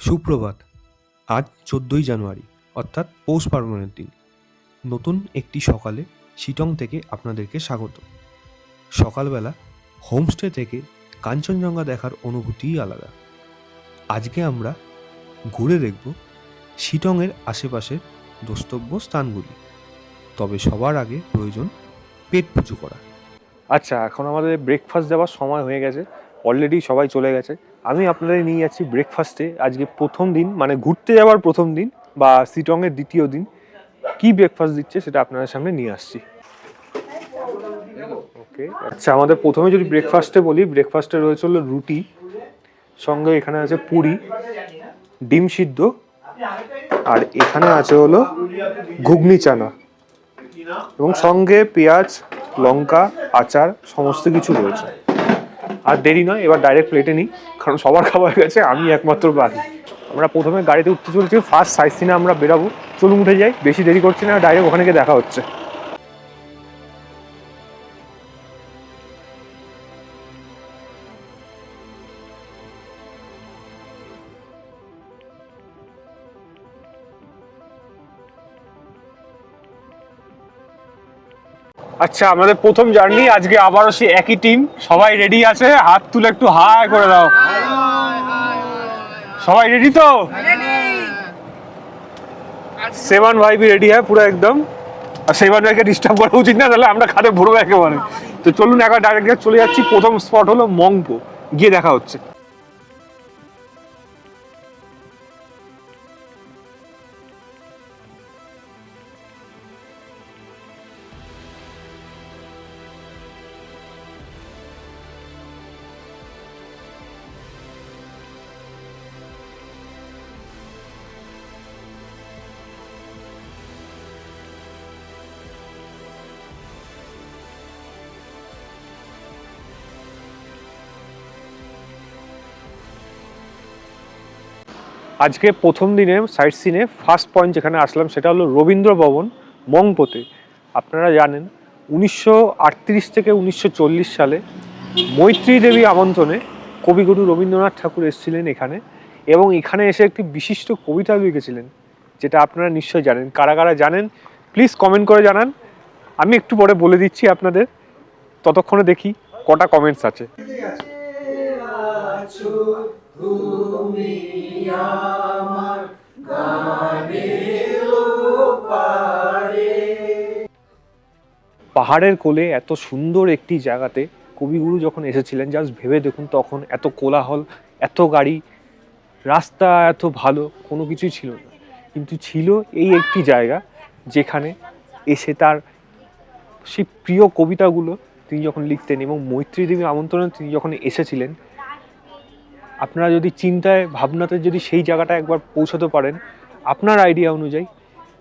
সুপ্রভাত। আজ 14ই জানুয়ারি অর্থাৎ পৌষ পার্বণের দিন। নতুন একটি সকালে শিটং থেকে আপনাদেরকে স্বাগত। সকালবেলা হোমস্টে থেকে কাঞ্চনজঙ্ঘা দেখার অনুভূতিই আলাদা। আজকে আমরা ঘুরে দেখব শিটংয়ের আশেপাশের দ্রষ্টব্য স্থানগুলি। তবে সবার আগে প্রয়োজন পেট পুজো করা। আচ্ছা, এখন আমাদের ব্রেকফাস্ট দেওয়ার সময় হয়ে গেছে। অলরেডি সবাই চলে গেছে। আমি আপনাদের নিয়ে যাচ্ছি ব্রেকফাস্টে। আজকে প্রথম দিন, মানে ঘুরতে যাওয়ার প্রথম দিন বা শিটংয়ের দ্বিতীয় দিন। কি ব্রেকফাস্ট দিচ্ছে সেটা আপনাদের সামনে নিয়ে আসছি। ওকে, আচ্ছা, আমাদের প্রথমে যদি ব্রেকফাস্টে বলি, ব্রেকফাস্টে রয়েছে হলো রুটি, সঙ্গে এখানে আছে পুরি, ডিম সিদ্ধ, আর এখানে আছে হলো ঘুগনি চানা, এবং সঙ্গে পেঁয়াজ, লঙ্কা, আচার সমস্ত কিছু রয়েছে। আর দেরি নয়, এবার ডাইরেক্ট প্লেটে নিই, কারণ সবার খাবার গেছে, আমি একমাত্র বাকি। আমরা প্রথমে গাড়িতে উঠতে চলেছি, ফার্স্ট সাইট সিনে আমরা বেরাবো। চলুন উঠে যাই, বেশি দেরি করছি না, ডাইরেক্ট ওখানে গিয়ে দেখা হচ্ছে। আচ্ছা, আমাদের প্রথম জার্নি আজকে আবারও সে একই টিম। সবাই রেডি আছে? হাত তুলে একটু হাই করে দাও। সবাই রেডি তো? সেবান ভাই भी রেডি হ্যাঁ পুরো একদম। আর সেবান ভাইকে ডিস্টার্ব করা উচিত না, তাহলে আমরা খাতে ভরবো একেবারে। তো চলুন একবার ডাইরেক্ট চলে যাচ্ছি। প্রথম স্পট হলো মংপো, গিয়ে দেখা হচ্ছে। আজকে প্রথম দিনে সাইট সিনে ফার্স্ট পয়েন্ট যেখানে আসলাম সেটা হলো রবীন্দ্র ভবন, মংপোতে। আপনারা জানেন 1938 থেকে 1940 সালে মৈত্রী দেবী আমন্ত্রণে কবিগুরু রবীন্দ্রনাথ ঠাকুর এসেছিলেন এখানে, এবং এখানে এসে একটি বিশিষ্ট কবিতা লিখেছিলেন, যেটা আপনারা নিশ্চয়ই জানেন। কারা কারা জানেন প্লিজ কমেন্ট করে জানান, আমি একটু পরে বলে দিচ্ছি আপনাদের। ততক্ষণে দেখি কটা কমেন্টস আছে। পাহাড়ের কোলে এত সুন্দর একটি জায়গাতে কবিগুরু যখন এসেছিলেন, জাস্ট ভেবে দেখুন, তখন এত কোলাহল, এত গাড়ি, রাস্তা এত ভালো কোনো কিছুই ছিল না, কিন্তু ছিল এই একটি জায়গা যেখানে এসে তার সেই প্রিয় কবিতাগুলো তিনি যখন লিখতেন, এবং মৈত্রী দেবী আমন্ত্রণে তিনি যখন এসেছিলেন। আপনারা যদি চিন্তায় ভাবনাতে যদি সেই জায়গাটা একবার পৌঁছাতে পারেন আপনার আইডিয়া অনুযায়ী,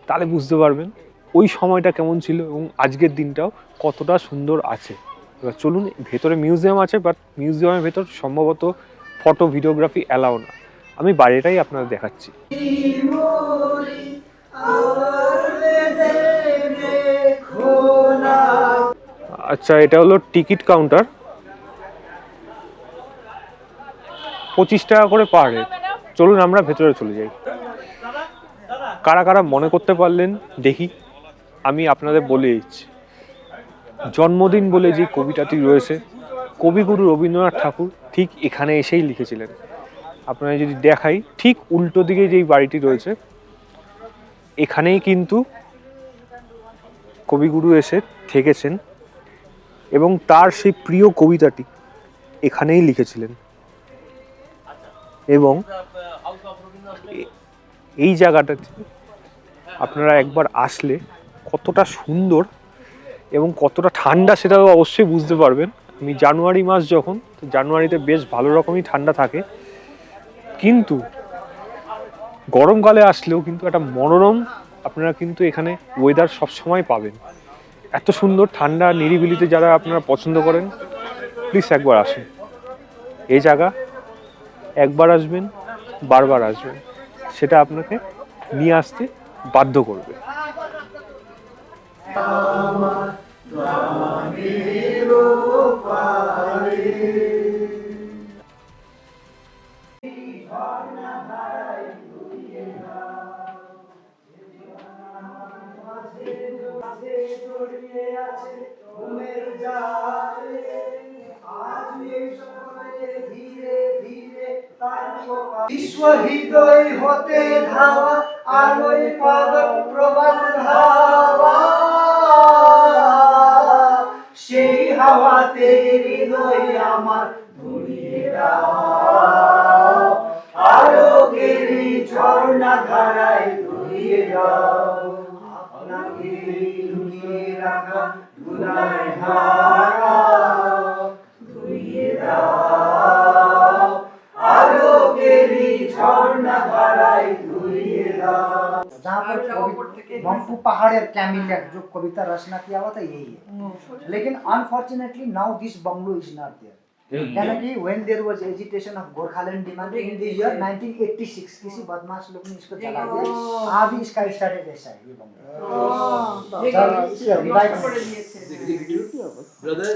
তাহলে বুঝতে পারবেন ওই সময়টা কেমন ছিল এবং আজকের দিনটাও কতটা সুন্দর আছে। এবার চলুন, ভেতরে মিউজিয়াম আছে, বাট মিউজিয়ামের ভেতর সম্ভবত ফটো ভিডিওগ্রাফি অ্যালাউ না। আমি বাইরেটাই আপনাদের দেখাচ্ছি। আচ্ছা, এটা হলো টিকিট কাউন্টার, 25 টাকা করে পার হেড। চলুন আমরা ভেতরে চলে যাই। কারা কারা মনে করতে পারলেন দেখি, আমি আপনাদের বলে দিচ্ছি। জন্মদিন বলে যে কবিতাটি রয়েছে, কবিগুরু রবীন্দ্রনাথ ঠাকুর ঠিক এখানে এসেই লিখেছিলেন। আপনারা যদি দেখাই, ঠিক উল্টো দিকে যেই বাড়িটি রয়েছে, এখানেই কিন্তু কবিগুরু এসে থেকেছেন, এবং তার সেই প্রিয় কবিতাটি এখানেই লিখেছিলেন। এবং এই জায়গাটাতে আপনারা একবার আসলে কতটা সুন্দর এবং কতটা ঠান্ডা সেটাও অবশ্যই বুঝতে পারবেন। আমি জানুয়ারি মাস যখন, জানুয়ারিতে বেশ ভালো রকমই ঠান্ডা থাকে, কিন্তু গরমকালে আসলেও কিন্তু একটা মনোরম আপনারা কিন্তু এখানে ওয়েদার সবসময় পাবেন। এত সুন্দর ঠান্ডা নিরিবিলিতে যারা আপনারা পছন্দ করেন, প্লিজ একবার আসুন। এই জায়গা একবার আসবেন, বারবার আসবেন, সেটা আপনাকে নিয়ে আসতে বাধ্য করবে। বিশ্ব হৃদয় হতে ধাওয়া আলোয় পাগল প্রবাদ ধাওয়া সেই হাওয়াতে হৃদয় আমার ধরিয়ে দাও আলোকের ঝর্ণা ধারায় ধরিয়ে দাও আপনাকে লুকিয়ে রাখা ধুলায় ধারা ধরিয়ে দাও আলোকের ঝর্ণা ধারায় ধরিয়ে দাও। जहाँ पर मंपू पहाड़ कैमिल जो कविता रचना किया हुआ था यही है लेकिन unfortunately now this bungalow is not there यानी कि when there was agitation of Gorkhaland demand in the year 1986 किसी बदमाश लोग ने इसको जला दिया अभी इसका स्टार्टेड ऐसा है ये बंगलो ब्रदर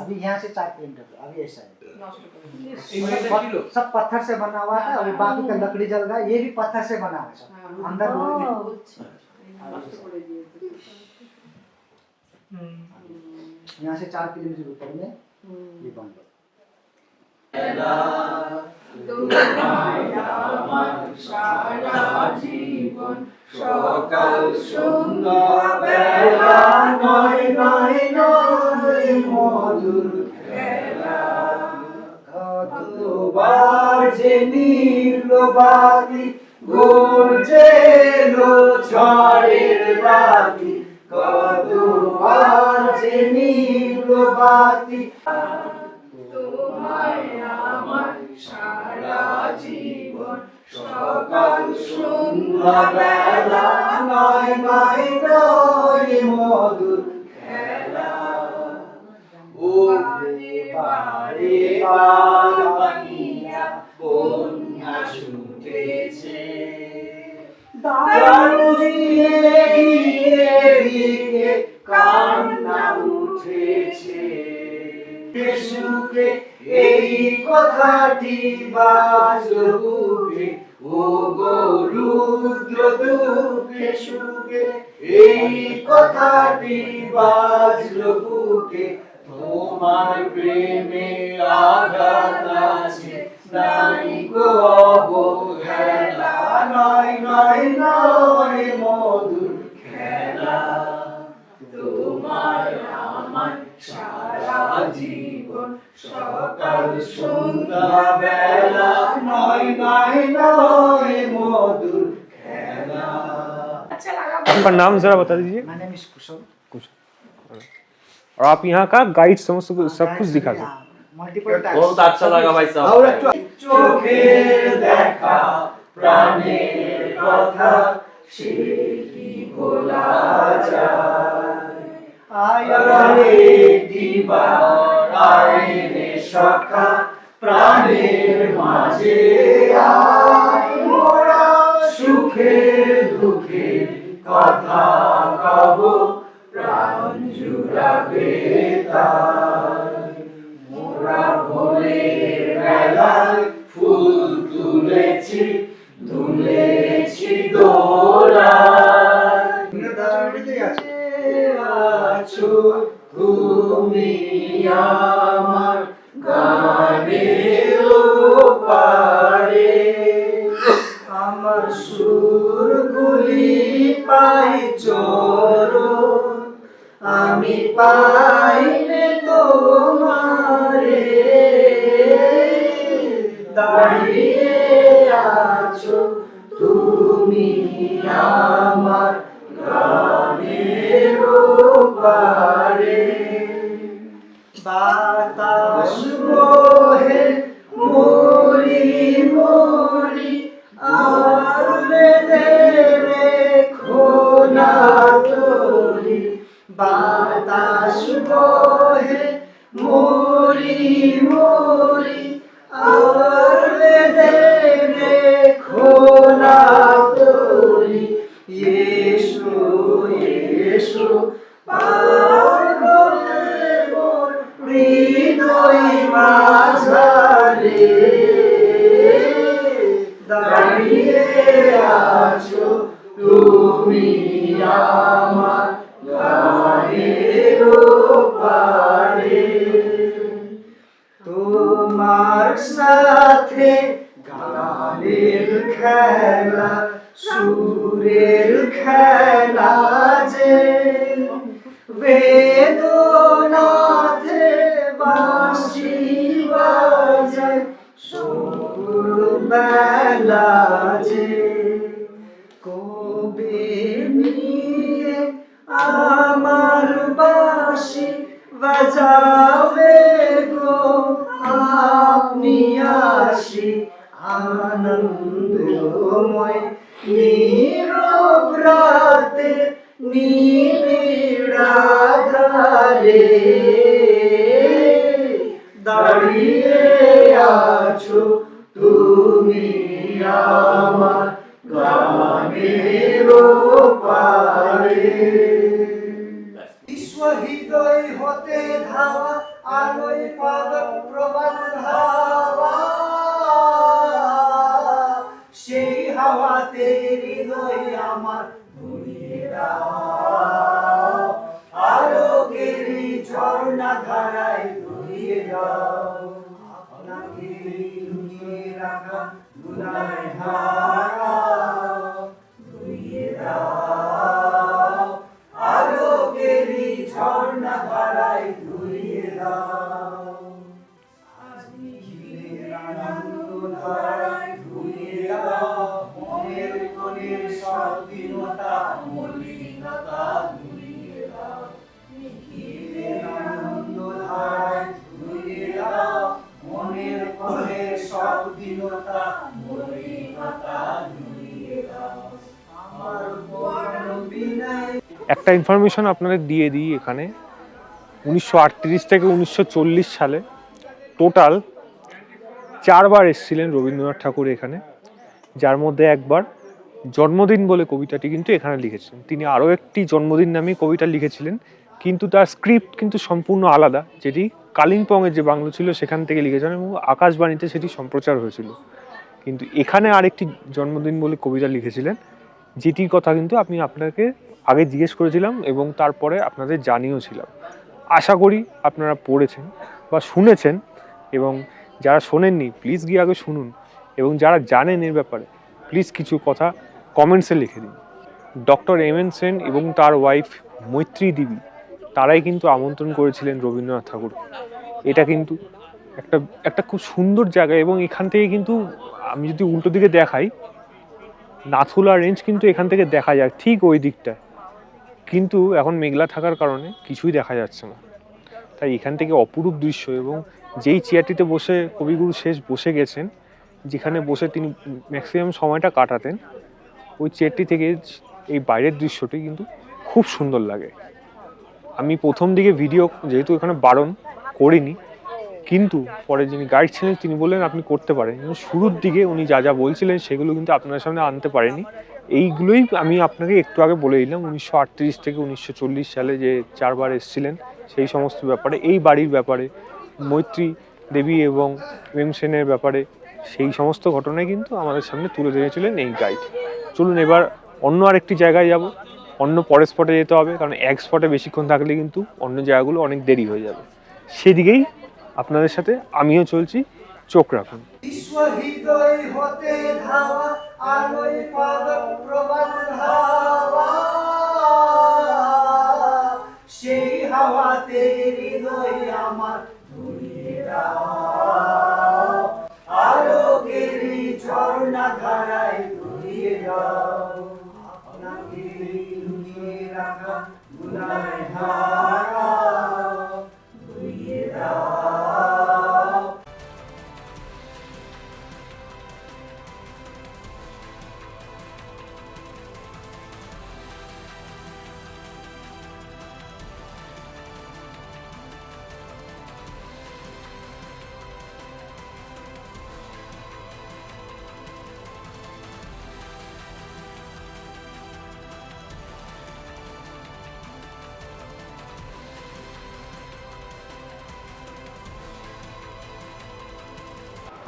अभी यहाँ से 4 किलोमीटर अभी ऐसा है सब पत्थर से बना हुआ था और बाकी का लकड़ी जल गया ये भी पत्थर से बना है सब अंदर यहाँ से 4 किलोमीटर ऊपर में ये बंगलो সকাল সন্ধ্যা বেলা নয় নয় নয় মধুর খেলা কতবার যে নীল বাতি গর্জে এলো ঝড়ের বাতি কতবার যে নীল বাতি তোমায় আমার সারা জীবন সকাল সন্ধ্যা বেলা নয় নয় নয় মধুর খেলা ও বারে বানিয়া বন্যা ছুটেছে দারু দিয়ে দিয়ে দিয়ে কান্না উঠেছে সুখে এই কথাটি বাজলো বুকে ও গো রুদ্র দুঃখে সুখে এই কথাটি বাজলো বুকে তোমার প্রেমে আঘাত আছে নাই গো অবহেলা নয় নয় নয় মধুর খেলা তোমার আমার সারা জীবন সকাল সন্ধ্যা বেলা নয় নয় নয় মধুর খেলা। आपका नाम जरा बता दीजिए। My name is कुशल। और आप यहाँ का गाइड समझ सब कुछ दिखा सकते। मल्टीपल बहुत अच्छा लगा भाई साहब और চোখের দেখা প্রাণের কথা সে কি ভোলা যায় আয়ারে দিবার আয় রে সখা প্রাণের মাঝে আয় মোরা সুখের দুঃখের কথা কব প্রাণ জুড়াবে তাই মোরা ভোরের বেলায় ফুল তুলেছি তুলেছি দোলায় আছো তুমি আমার গানের পারে আমার সুরগুলি পাই চরণ আমি পাইলে তোমারে দাঁড়িয়ে আছো তুমি আমার গানের পারে বাতাস বহে মরি মরি আর বেঁধে রেখো না তোরি বাতাস বহে মরি মরি আর বেঁধে রেখো না তোরি এসো এসো পাগলে মোর হৃদয় মাঝারে দাঁড়িয়ে আছো তুমি আমার গানের সাথে গানের খেলা সুরের খেলা যে বেদনাথে বাঁশি বাজায় সুর মেলা যে কবে নিয়ে আমার বাঁশি বাজাবে গো আপনি আসি আনন্দময় নীরব রাতে নিবিড় আধারে দাঁড়িয়ে আছো তুমি আমার গানের পারে বিশ্ব হৃদয় হতে ধাওয়া আলোয় পাগল প্রবাদ ধাওয়া সেই হাওয়াতে হৃদয় আমার ধরিয়ে দাও আলোকের ঝর্ণা ধারায় ধরিয়ে দাও আপনাকে লুকিয়ে রাখা ধুলায় হারা ধরিয়ে দাও আলোকের ঝর্ণা ধারায় ধরিয়ে দাও আজকের আনন্দ ধারায় ধরিয়ে দাও মনের কোণের সব দীনতা মলিনতা ধরিয়ে দাও নিখিলের আনন্দ ধারায় ধরিয়ে দাও মনের কোণের সব দীনতা মলিনতা ধরিয়ে দাও আমার বর্ণ বিনয়। একটা ইনফরমেশন আপনাদের দিয়ে দিই এখানে 1938 থেকে 1940 সালে টোটাল 4 বার এসেছিলেন রবীন্দ্রনাথ ঠাকুর এখানে, যার মধ্যে একবার জন্মদিন বলে কবিতাটি কিন্তু এখানে লিখেছিলেন। তিনি আরও একটি জন্মদিন নামে কবিতা লিখেছিলেন, কিন্তু তার স্ক্রিপ্ট কিন্তু সম্পূর্ণ আলাদা, যেটি কালিম্পংয়ের যে বাংলো ছিল সেখান থেকে লিখেছিলেন এবং আকাশবাণীতে সেটি সম্প্রচার হয়েছিল। কিন্তু এখানে আরেকটি জন্মদিন বলে কবিতা লিখেছিলেন, যেটির কথা কিন্তু আমি আপনাকে আগে জিজ্ঞেস করেছিলাম এবং তারপরে আপনাদের জানিয়েওছিলাম। আশা করি আপনারা পড়েছেন বা শুনেছেন, এবং যারা শোনেননি প্লিজ গিয়ে আগে শুনুন, এবং যারা জানেন এর ব্যাপারে প্লিজ কিছু কথা কমেন্টসে লিখে দিন। Doctor MN. সেন এবং তার ওয়াইফ মৈত্রী দেবী তারাই কিন্তু আমন্ত্রণ করেছিলেন রবীন্দ্রনাথ ঠাকুর। এটা কিন্তু একটা খুব সুন্দর জায়গা, এবং এখান থেকে কিন্তু আমি যদি উল্টো দিকে দেখাই নাথুলা রেঞ্জ কিন্তু এখান থেকে দেখা যায় ঠিক ওই দিকটায়, কিন্তু এখন মেঘলা থাকার কারণে কিছুই দেখা যাচ্ছে না। তাই এখান থেকে অপরূপ দৃশ্য, এবং যেই চেয়ারটিতে বসে কবিগুরু শেষ বসে গেছেন, যেখানে বসে তিনি ম্যাক্সিমাম সময়টা কাটাতেন, ওই চেয়ারটি থেকে এই বাইরের দৃশ্যটি কিন্তু খুব সুন্দর লাগে। আমি প্রথম দিকে ভিডিও যেহেতু এখানে বারণ করিনি, কিন্তু পরে যিনি গাইড ছিলেন তিনি বললেন আপনি করতে পারেন, কিন্তু শুরুর দিকে উনি যা যা বলছিলেন সেগুলো কিন্তু আপনার সামনে আনতে পারেনি। এইগুলোই আমি আপনাকে একটু আগে বলে দিলাম 1938 থেকে 1940 সালে যে 4 বার এসেছিলেন সেই সমস্ত ব্যাপারে, এই বাড়ির ব্যাপারে, মৈত্রী দেবী এবং এম সেনের ব্যাপারে, সেই সমস্ত ঘটনাই কিন্তু আমাদের সামনে তুলে ধরেছিলেন এই গাইড। চলুন এবার অন্য আরেকটি জায়গায় যাব, অন্য পরের স্পটে যেতে হবে, কারণ এক স্পটে বেশিক্ষণ থাকলে কিন্তু অন্য জায়গাগুলো অনেক দেরি হয়ে যাবে। সেদিকেই আপনাদের সাথে আমিও চলছি, চোখ রাখুন। বিশ্ব হৃদয় হতে ধাওয়া আলোয় পাগল প্রবাদ ধাওয়া সেই হাওয়াতে হৃদয় আমার ধরিয়ে দাও আলোকের ঝর্ণা ধারায় ধরিয়ে দাও আপনাকে লুকিয়ে রাখা ধুলায় হারা ধরিয়ে দাও।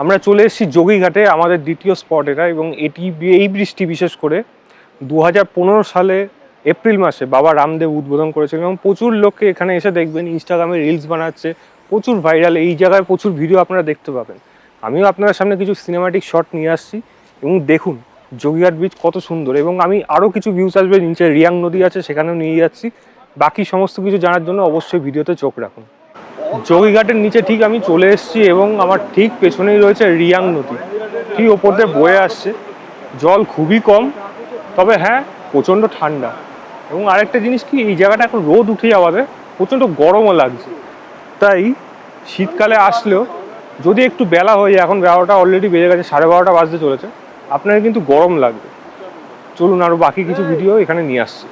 আমরা চলে এসেছি যোগীঘাটে, আমাদের দ্বিতীয় স্পট এটা, এবং এই বৃষ্টি বিশেষ করে 2015 সালে এপ্রিল মাসে বাবা রামদেব উদ্বোধন করেছিলেন, এবং প্রচুর লোককে এখানে এসে দেখবেন ইনস্টাগ্রামে রিলস বানাচ্ছে, প্রচুর ভাইরাল, এই জায়গায় প্রচুর ভিডিও আপনারা দেখতে পাবেন। আমিও আপনাদের সামনে কিছু সিনেমাটিক শট নিয়ে আসছি এবং দেখুন যোগীঘাট ব্রিজ কত সুন্দর, এবং আমি আরও কিছু ভিউস আসবে, নিচে রিয়াং নদী আছে সেখানেও নিয়ে যাচ্ছি। বাকি সমস্ত কিছু জানার জন্য অবশ্যই ভিডিওতে চোখ রাখুন। যোগীঘাটের নিচে ঠিক আমি চলে এসেছি এবং আমার ঠিক পেছনেই রয়েছে রিয়াং নদী, ঠিক ওপর দিয়ে বয়ে আসছে। জল খুবই কম, তবে হ্যাঁ প্রচণ্ড ঠান্ডা। এবং আরেকটা জিনিস কি, এই জায়গাটা এখন রোদ উঠে যাওয়াতে প্রচণ্ড গরমও লাগছে। তাই শীতকালে আসলেও যদি একটু বেলা হয়ে যায়, এখন 12টা অলরেডি বেজে গেছে, 12:30 বাজতে চলেছে, আপনার কিন্তু গরম লাগবে। চলুন আরও বাকি কিছু ভিডিও এখানে নিয়ে আসছি।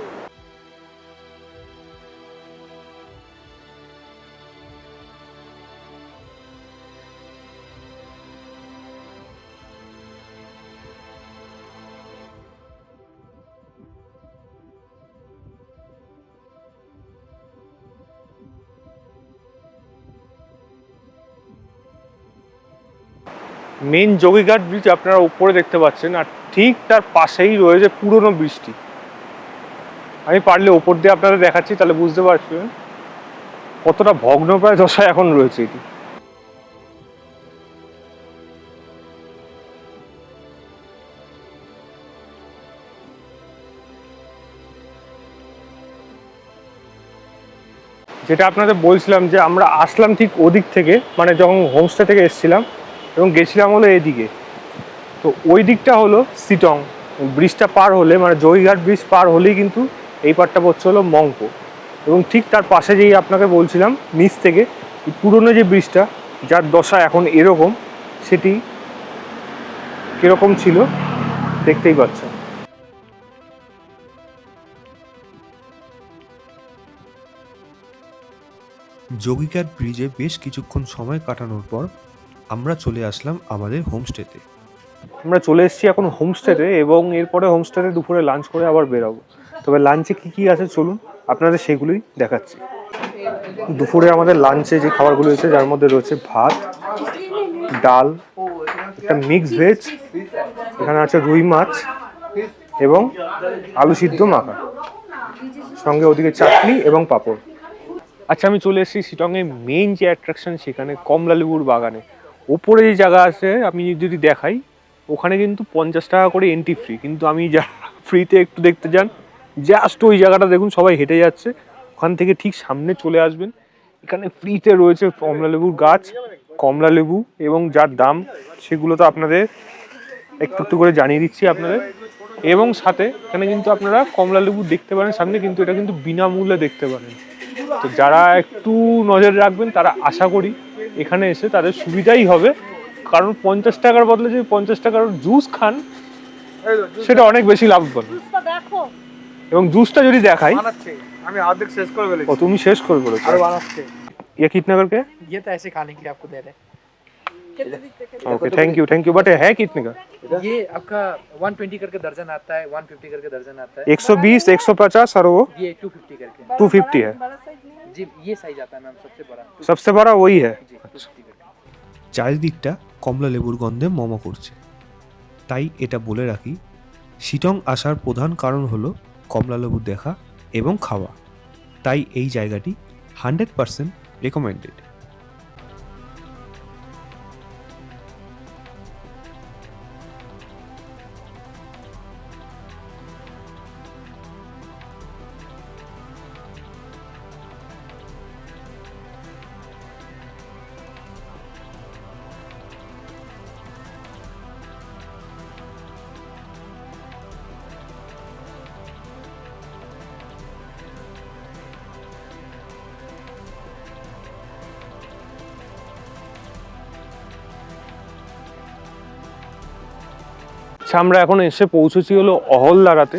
মেন যোগীঘাট ব্রিজ আপনারা উপরে দেখতে পাচ্ছেন, আর ঠিক তার পাশেই রয়েছে পুরনো ব্রিজটি। আমি পারলে ওপর দিয়ে আপনাদের দেখাচ্ছি, তাহলে বুঝতে পারছেন কতটা ভগ্নপ্রায় দশায় এখন রয়েছে এটি। যেটা আপনাদের বলছিলাম যে আমরা আসলাম ঠিক ওদিক থেকে, মানে যখন হোমস্টে থেকে এসেছিলাম এবং গেছিলাম হলো এদিকে। তো ওই দিকটা হলো শিটং। ব্রিজটা পার হলে, মানে যোগীঘাট ব্রিজ পার হলেই কিন্তু এই পারটা পড়ছে হলো মংপো। এবং ঠিক তার পাশে যেই আপনাকে বলছিলাম নিচ থেকে পুরনো যে ব্রিজটা, যার দশা এখন এরকম, সেটি কীরকম ছিল দেখতেই পাচ্ছেন। যোগীঘাট ব্রিজে বেশ কিছুক্ষণ সময় কাটানোর পর আমরা চলে আসলাম আমাদের হোমস্টেতে। আমরা চলে এসেছি এখন হোমস্টেতে, এবং এরপরে হোমস্টেতে দুপুরে লাঞ্চ করে আবার বেরোবো। তবে লাঞ্চে কী কী আছে চলুন আপনাদের সেগুলোই দেখাচ্ছি। দুপুরে আমাদের লাঞ্চে যে খাবারগুলো রয়েছে, যার মধ্যে রয়েছে ভাত, ডাল, একটা মিক্স ভেজ, এখানে আছে রুই মাছ এবং আলু সিদ্ধ মাখা, সঙ্গে ওদিকে চাটনি এবং পাঁপড়। আচ্ছা, আমি চলে এসেছি শিটংয়ের মেইন যে অ্যাট্রাকশন, সেখানে কমলা লেবুর বাগানে। ওপরে যে জায়গা আছে আমি যদি দেখাই, ওখানে কিন্তু 50 টাকা করে এন্ট্রি ফ্রি, কিন্তু আমি যা ফ্রিতে একটু দেখতে যান, জাস্ট ওই জায়গাটা দেখুন, সবাই হেঁটে যাচ্ছে, ওখান থেকে ঠিক সামনে চলে আসবেন। এখানে ফ্রিতে রয়েছে কমলা লেবুর গাছ, কমলা লেবু, এবং যার দাম সেগুলো তো আপনাদের একটু একটু করে জানিয়ে দিচ্ছি আপনাদের। এবং সাথে এখানে কিন্তু আপনারা কমলা লেবু দেখতে পারেন সামনে, কিন্তু এটা কিন্তু বিনামূল্যে দেখতে পারেন। তো যারা একটু নজর রাখবেন তারা আশা করি এখানে এসে তাদের সুবিধাই হবে, কারণ 50 টাকার বদলে যদি 50 টাকার জুস খান সেটা অনেক বেশি লাভবান। এবং জুসটা যদি দেখাই, আমি অর্ধেক শেষ করে ফেলেছি। ও তুমি শেষ করে বলেছো। আর বানাচ্ছে ये कितने करके? ये तो ऐसे खाने के लिए आपको दे रहे हैं। ओके, थैंक यू, बट है कितने का? ये आपका 120 करके दर्जन आता है, 150 करके दर्जन आता है। 120, 150 और वो ये 250 करके 250 है। जी, ये साइज आता है मैम सबसे बड़ा। सबसे बड़ा वही है। जी 250 करके। চারিদিকটা কমলা লেবুর গন্ধে মম করছে। তাই এটা বলে রাখি, শিটং আসার প্রধান কারণ হলো কমলা লেবু দেখা এবং খাওয়া। তাই এই জায়গাটি 100% রেকমেন্ডেড। আচ্ছা, আমরা এখন এসে পৌঁছেছি হলো অহলদারাতে।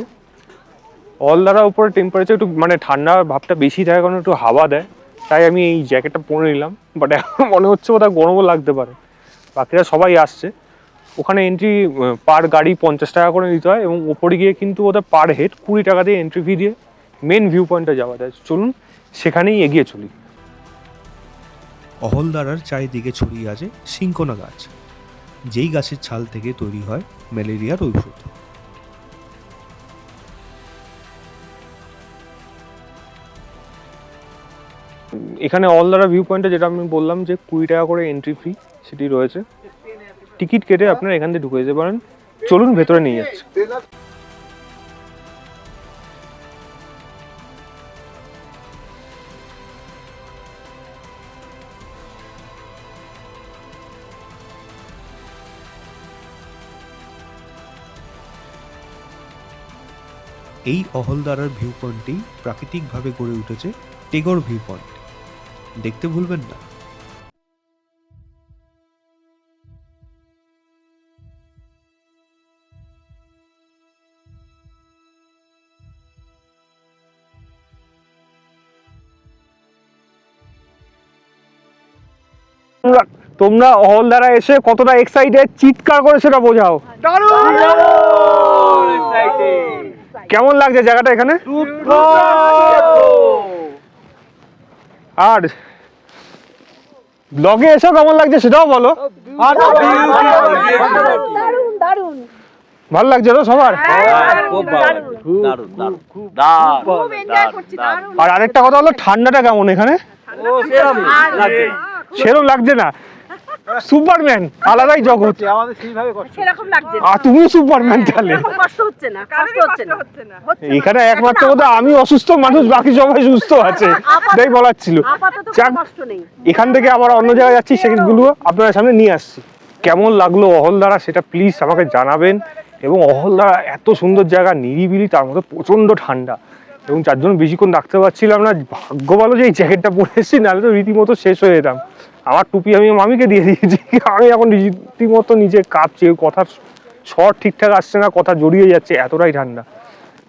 অহলদারার উপরে টেম্পারেচার একটু মানে ঠান্ডা ভাবটা বেশি থাকে, কারণ একটু হাওয়া দেয়, তাই আমি এই জ্যাকেটটা পরে নিলাম। বাট এখন মনে হচ্ছে বোধহয় গরমও লাগতে পারে। বাকিরা সবাই আসছে। ওখানে এন্ট্রি পার গাড়ি 50 টাকা করে নিতে হয়, এবং ওপরে গিয়ে কিন্তু ওদের পার হেড 20 টাকা দিয়ে এন্ট্রি ফি দিয়ে মেন ভিউ পয়েন্টে যাওয়া যায়। চলুন সেখানেই এগিয়ে চলি। অহলদারার চারিদিকে ছড়িয়ে আছে সিঙ্কোনা গাছ, যেই গাছের ছাল থেকে তৈরি হয় ম্যালেরিয়ার ঔষধ। এখানে অহলদারা ভিউ পয়েন্টে যেটা আমি বললাম যে 20 টাকা করে এন্ট্রি ফি সেটি রয়েছে। টিকিট কেটে আপনারা এখান থেকে ঢুকে যেতে পারেন। চলুন ভেতরে নিয়ে যাচ্ছে। এই অহলদারার ভিউ পয়েন্টটি প্রাকৃতিকভাবে গড়ে উঠেছে টেগর ভিউ পয়েন্ট, দেখতে ভুলবেন না। তোমরা অহলদারা এসে কতটা এক্সাইটেড চিৎকার করে সেটা বোঝাও। কেমন লাগছে জায়গাটা এখানে? আর ব্লগে এসে কেমন লাগছে সেটাও বলো। ভালো লাগছে তো সবার? আর আরেকটা কথা হলো ঠান্ডাটা কেমন এখানে? সেরকম লাগছে না? সুপারম্যান আলাদাই জগৎ। আর তুমিও সুপারম্যান তাহলে? এখানে একমাত্র কথা আমি অসুস্থ মানুষ, বাকি সবাই সুস্থ আছে, তাই বলার ছিল। এখান থেকে আবার অন্য জায়গায় যাচ্ছি, সেগুলো আপনাদের সামনে নিয়ে আসছি। কেমন লাগলো অহলদারা সেটা প্লিজ আমাকে জানাবেন। এবং অহলদারা এত সুন্দর জায়গা, নিরিবিলি, তার মধ্যে প্রচন্ড ঠান্ডা, এবং যার জন্য বেশিক্ষণ রাখতে পারছিলাম না। ভাগ্য ভালো যে এই জ্যাকেটটা পরে এসেছি, নাহলে তো রীতিমতো শেষ হয়ে যেতাম। আমার টুপি আমি মামিকে দিয়ে দিয়েছি, আমি এখন রীতিমতো নিজে কাঁপছি, কথার স্বর ঠিকঠাক আসছে না, কথা জড়িয়ে যাচ্ছে, এতটাই ঠান্ডা।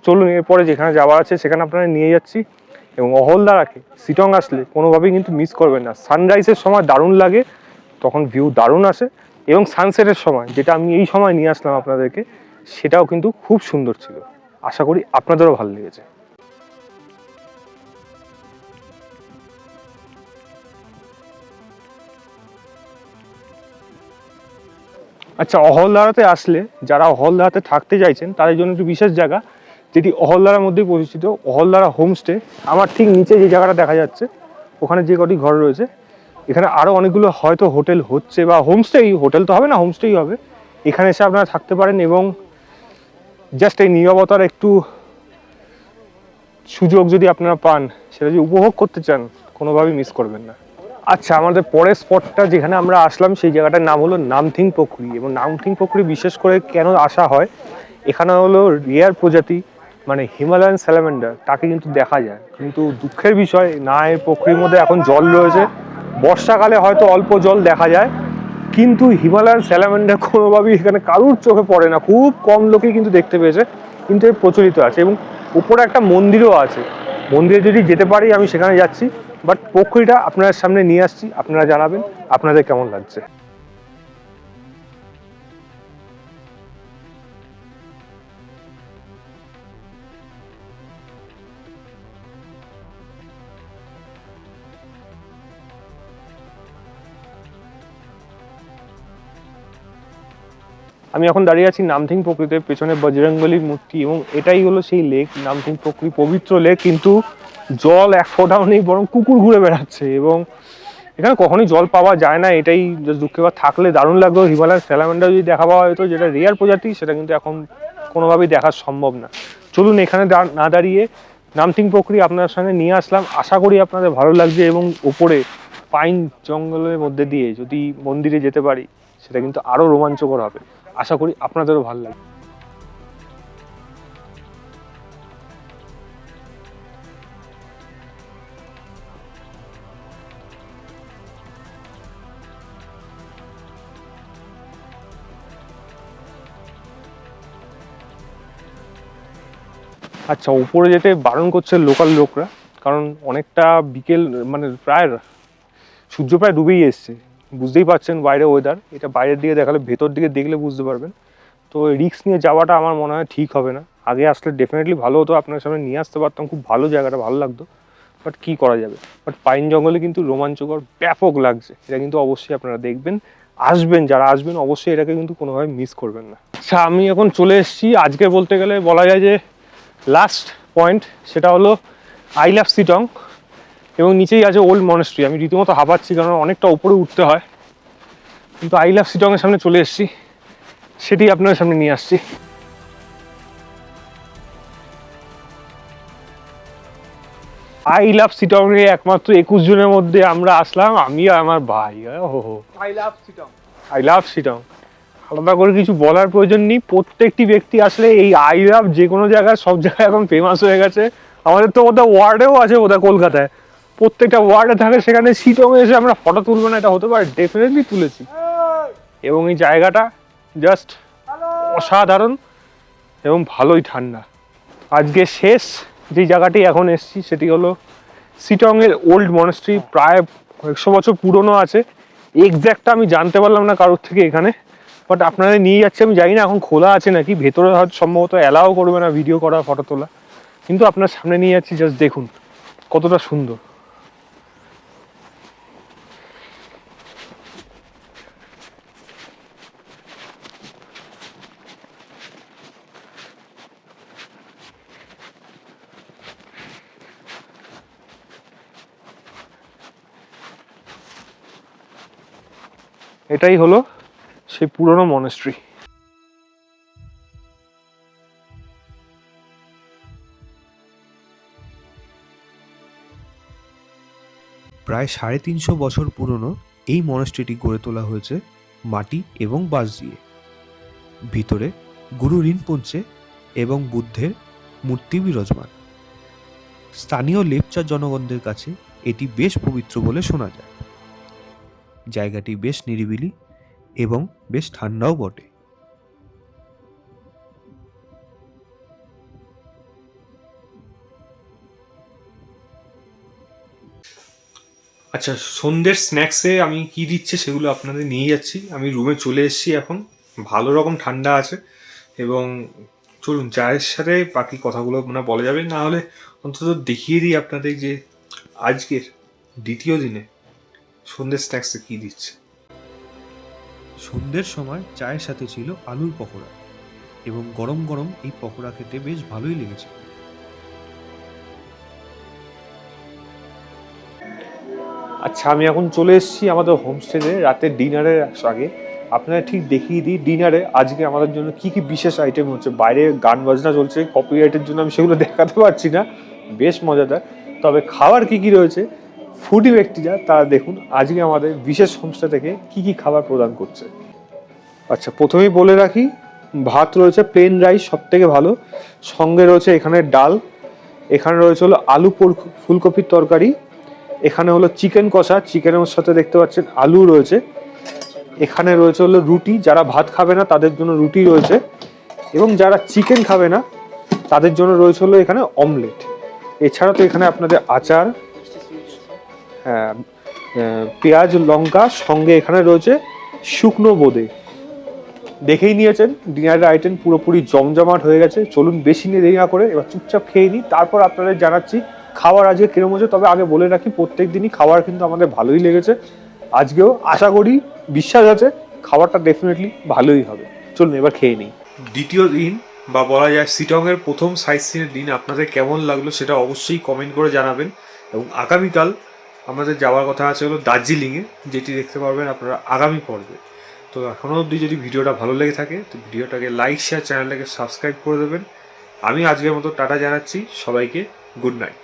চলুন এরপরে যেখানে যাওয়ার আছে সেখানে আপনারা নিয়ে যাচ্ছি। এবং অহলদারাকে শিটং আসলে কোনোভাবেই কিন্তু মিস করবেন না। সানরাইজের সময় দারুণ লাগে, তখন ভিউ দারুণ আসে, এবং সানসেটের সময়, যেটা আমি এই সময় নিয়ে আসলাম আপনাদেরকে, সেটাও কিন্তু খুব সুন্দর ছিল। আশা করি আপনাদেরও ভালো লেগেছে। আচ্ছা, অহলদারাতে আসলে যারা অহলদারাতে থাকতে চাইছেন তাদের জন্য একটু বিশেষ জায়গা, যেটি অহলদারার মধ্যেই পরিচিত, অহলদারা হোমস্টে। আমার ঠিক নিচে যে জায়গাটা দেখা যাচ্ছে, ওখানে যে কটি ঘর রয়েছে, এখানে আরও অনেকগুলো হয়তো হোটেল হচ্ছে, বা হোমস্টেই, হোটেল তো হবে না, হোমস্টেই হবে। এখানে এসে আপনারা থাকতে পারেন, এবং জাস্ট এই নীরবতার একটু সুযোগ যদি আপনারা পান, সেটা যদি উপভোগ করতে চান, কোনোভাবেই মিস করবেন না। আচ্ছা, আমাদের পরের স্পটটা যেখানে আমরা আসলাম সেই জায়গাটার নাম হলো নামথিং পোখরি। এবং নামথিং পোখরি বিশেষ করে কেন আসা হয়, এখানে হলো রেয়ার প্রজাতি, মানে হিমালয়ান স্যালামেন্ডার, তাকে কিন্তু দেখা যায়। কিন্তু দুঃখের বিষয়, না এই পোখরির মধ্যে এখন জল রয়েছে, বর্ষাকালে হয়তো অল্প জল দেখা যায়, কিন্তু হিমালয়ান স্যালামেন্ডার কোনোভাবেই এখানে কারুর চোখে পড়ে না। খুব কম লোকেই কিন্তু দেখতে পেয়েছে, কিন্তু এর প্রচলিত আছে। এবং উপরে একটা মন্দিরও আছে, মন্দিরে যদি যেতে পারি আমি সেখানে যাচ্ছি। বাট পোখরিটা আপনাদের সামনে নিয়ে আসছি, আপনারা জানাবেন আপনাদের কেমন লাগছে। আমি এখন দাঁড়িয়ে আছি নামথিং পোখরিতে, পেছনে বজরংবলীর মূর্তি, এবং এটাই হলো সেই লেক নামথিং পোখরি, পবিত্র লেক। কিন্তু জল এক ফোঁটাও নেই, বরং কুকুর ঘুরে বেড়াচ্ছে। এবং এখানে কখনোই জল পাওয়া যায় না, এটাই দুঃখের। থাকলে দারুণ লাগলো। হিমালয়ান স্যালামেন্ডার যদি দেখা পাওয়া যেত, যেটা রেয়ার প্রজাতি, সেটা কিন্তু এখন কোনোভাবেই দেখা সম্ভব না। চলুন এখানে না দাঁড়িয়ে নামথিং পোখরি আপনার সামনে নিয়ে আসলাম। আশা করি আপনাদের ভালো লাগছে। এবং উপরে পাইন জঙ্গলের মধ্যে দিয়ে যদি মন্দিরে যেতে পারি, সেটা কিন্তু আরো রোমাঞ্চকর হবে। আশা করি আপনাদেরও ভালো লাগবে। আচ্ছা, উপরে যেতে বারণ করছে লোকাল লোকরা, কারণ অনেকটা বিকেল, মানে প্রায় সূর্য প্রায় ডুবেই এসছে। বুঝতেই পারছেন বাইরে ওয়েদার, এটা বাইরের দিকে দেখালে, ভেতর দিকে দেখলে বুঝতে পারবেন। তো রিস্ক নিয়ে যাওয়াটা আমার মনে হয় ঠিক হবে না। আগে আসলে ডেফিনেটলি ভালো হতো, আপনার সামনে নিয়ে আসতে পারতাম, খুব ভালো জায়গাটা, ভালো লাগতো। বাট কী করা যাবে। বাট পাইন জঙ্গলে কিন্তু রোমাঞ্চকর, ব্যাপক লাগছে। এটা কিন্তু অবশ্যই আপনারা দেখবেন, আসবেন, যারা আসবেন অবশ্যই এটাকে কিন্তু কোনোভাবে মিস করবেন না। আচ্ছা, আমি এখন চলে এসেছি আজকে বলতে গেলে বলা যায় যে লাস্ট পয়েন্ট, সেটা হলো আই লাভ শিটং। এবং নিচেই আছে ওল্ড মনেস্ট্রি। আমি রীতিমতো হাঁপাচ্ছি, কারণ অনেকটা উপরে উঠতে হয়। কিন্তু আই লাভ শিটংয়ের সামনে চলে এসেছি, সেটি আপনাদের সামনে নিয়ে আসছি। আই লাভ শিটং এ একমাত্র 21 জনের মধ্যে আমরা আসলাম, আমি আর আমার ভাই। I love Sittong, I love Sittong. আলাদা করে কিছু বলার প্রয়োজন নেই, প্রত্যেকটি ব্যক্তি আসলে এই আই লাভ যে কোনো জায়গায়, সব জায়গায় এখন ফেমাস হয়ে গেছে। আমাদের তো বোধহয় ওয়ার্ডেও আছে, বোধহয় কলকাতায় প্রত্যেকটা ওয়ার্ডে থাকে, সেখানে শিটংয়ে এসে আমরা ফটো তুলবো না এটা হতে পারে? ডেফিনেটলি তুলেছি। এবং এই জায়গাটা জাস্ট অসাধারণ এবং ভালোই ঠান্ডা। আজকে শেষ যে জায়গাটি এখন এসেছি সেটি হলো শিটংয়ের ওল্ড মনাস্ট্রি, প্রায় 100 বছর পুরনো আছে। এক্স্যাক্টটা আমি জানতে পারলাম না কারোর থেকে এখানে, বাট আপনাদের নিয়ে যাচ্ছে। আমি জানি না এখন খোলা আছে নাকি, ভেতরে হয়তো সম্ভবত অ্যালাও করবে না ভিডিও করা, ফটো তোলা, কিন্তু আপনার সামনে নিয়ে যাচ্ছি। জাস্ট দেখুন কতটা সুন্দর। এটাই হলো সেই পুরনো মনাস্ট্রি। প্রায় 350 বছর পুরনো এই মনাস্ট্রিটি গড়ে তোলা হয়েছে মাটি এবং বাঁশ দিয়ে। ভিতরে গুরু রিনপোঞ্চে এবং বুদ্ধের মূর্তি বিরাজমান। স্থানীয় লেপচা জনগণদের কাছে এটি বেশ পবিত্র বলে শোনা যায়। জায়গাটি বেশ নিরিবিলি এবং বেশ ঠান্ডাও বটে। আচ্ছা, সন্ধ্যের স্ন্যাক্সে আমি কি দিচ্ছে সেগুলো আপনাদের নিয়ে যাচ্ছি। আমি রুমে চলে এসেছি এখন, ভালো রকম ঠান্ডা আছে। এবং চলুন চায়ের সাথে বাকি কথাগুলো বলা যাবে, না হলে অন্তত দেখিয়ে দিই আপনাদের যে আজকের দ্বিতীয় দিনে সন্ধ্যের স্ন্যাক্সে কি দিচ্ছে। সন্ধ্যের সময় চায়ের সাথে ছিল আলুর পকোড়া, এবং গরম গরম এই পকোড়া খেতে বেশ ভালোই লেগেছে। আচ্ছা, আমি এখন চলে এসেছি আমাদের হোমস্টেতে রাতের ডিনারের আগে। আপনারা ঠিক দেখিয়ে দিই ডিনারে আজকে আমাদের জন্য কি কি বিশেষ আইটেম হচ্ছে। বাইরে গান বাজনা চলছে, কপিরাইটের জন্য আমি সেগুলো দেখাতে পারছি না, বেশ মজাদার। তবে খাবার কি কি রয়েছে, ফুডি ব্যক্তিরা তারা দেখুন আজকে আমাদের বিশেষ হোমস্টে থেকে কি কি খাবার প্রদান করছে। আচ্ছা, প্রথমেই বলে রাখি, ভাত রয়েছে প্লেন রাইস, সব থেকে ভালো। সঙ্গে রয়েছে এখানে ডাল, এখানে রয়েছে হলো আলু ফুলকপির তরকারি, এখানে হলো চিকেন কষা, চিকেনের সাথে দেখতে পাচ্ছেন আলু রয়েছে। এখানে রয়েছে হলো রুটি, যারা ভাত খাবে না তাদের জন্য রুটি রয়েছে, এবং যারা চিকেন খাবে না তাদের জন্য রয়েছে হলো এখানে অমলেট। এছাড়া তো এখানে আপনাদের আচার, হ্যাঁ, পেঁয়াজ লঙ্কা, সঙ্গে এখানে রয়েছে শুকনো বোঁদে। দেখেই নিয়েছেন ডিনারের আইটেম পুরোপুরি জমজমাট হয়ে গেছে। চলুন বেশি নিয়ে দেরি না করে এবার চুপচাপ খেয়ে নিই, তারপর আপনাদের জানাচ্ছি খাবার আজকে কিরম হচ্ছে। তবে আগে বলে রাখি, প্রত্যেক দিনই খাবার কিন্তু আমাদের ভালোই লেগেছে। আজকেও আশা করি, বিশ্বাস আছে, খাবারটা ডেফিনেটলি ভালোই হবে। চলুন এবার খেয়ে নিই। দ্বিতীয় দিন বা বলা যায় শিটংয়ের প্রথম সাইট সিনের দিন আপনাদের কেমন লাগলো সেটা অবশ্যই কমেন্ট করে জানাবেন। এবং আগামীকাল আমাদের যাওয়ার কথা আছে হলো দার্জিলিংয়ে, যেটি দেখতে পারবেন আপনারা আগামী পর্বে। তো এখনও অবধি যদি ভিডিওটা ভালো লেগে থাকে তো ভিডিওটাকে লাইক, শেয়ার, চ্যানেলটাকে সাবস্ক্রাইব করে দেবেন। আমি আজকের মতো টাটা জানাচ্ছি সবাইকে, গুড নাইট।